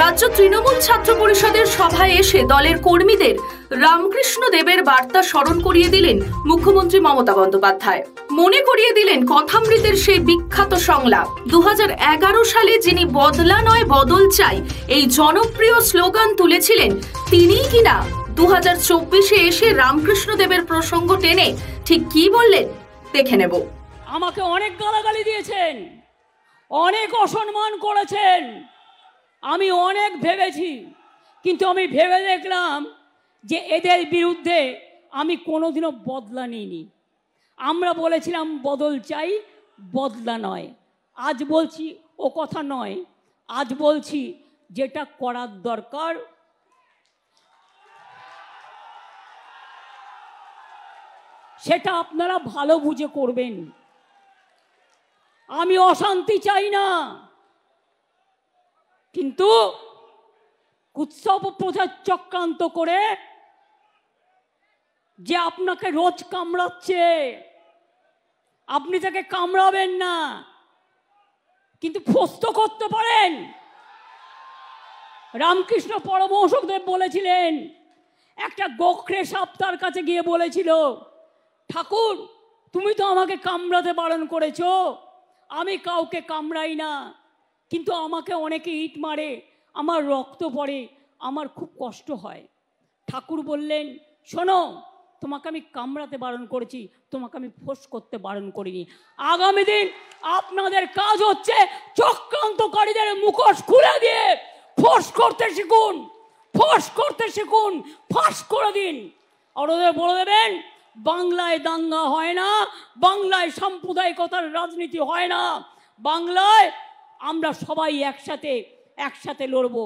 রাজ্য তৃণমূল ছাত্র পরিষদের সভায় এসে দলের কর্মীদের রামকৃষ্ণ দেবের বার্তা স্মরণ করিয়ে দিলেন মুখ্যমন্ত্রী মমতা বন্দ্যোপাধ্যায়। মনে করিয়ে দিলেন কথামৃতের সেই বিখ্যাত সংলাপ। 2011 সালে যিনি বদলা নয় বদল চাই এই জনপ্রিয় স্লোগান তুলেছিলেন, তিনিই কিনা 2024-এ এসে রামকৃষ্ণ দেবের প্রসঙ্গ টেনে ঠিক কি বললেন দেখে নেব। আমাকে অনেক গালাগালি দিয়েছেন, অনেক অসম্মান করেছেন, আমি অনেক ভেবেছি, কিন্তু আমি ভেবে দেখলাম যে এদের বিরুদ্ধে আমি কোনোদিনও বদলা নিইনি। আমরা বলেছিলাম বদল চাই, বদলা নয়। আজ বলছি ও কথা নয়, আজ বলছি যেটা করার দরকার সেটা আপনারা ভালো বুঝে করবেন। আমি অশান্তি চাই না, কিন্তু উৎসব প্রচার চক্রান্ত করে যে আপনাকে রোজ কামড়াচ্ছে, আপনি তাকে কামড়াবেন না, কিন্তু ফস্ত করতে পারেন। রামকৃষ্ণ পরমহংসদেব বলেছিলেন, একটা গোখরে সাপ তার কাছে গিয়ে বলেছিল, ঠাকুর তুমি তো আমাকে কামড়াতে বারণ করেছো, আমি কাউকে কামড়াই না, কিন্তু আমাকে অনেকে ইট মারে, আমার রক্ত পড়ে, আমার খুব কষ্ট হয়। ঠাকুর বললেন, শোনো, তোমাকে আমি কামড়াতে বারণ করেছি, তোমাকে আমি ফোঁস করতে বারণ করিনি। আগামী দিন আপনাদের কাজ হচ্ছে চক্রান্তকারীদের মুখোশ খুলে দিয়ে ফোঁস করতে শিখুন, ফোঁস করতে শিখুন, ফাঁস করে দিন। আর ওদের বলে দেবেন, বাংলায় দাঙ্গা হয় না, বাংলায় সাম্প্রদায়িকতার রাজনীতি হয় না, বাংলায় আমরা সবাই একসাথে লড়ব।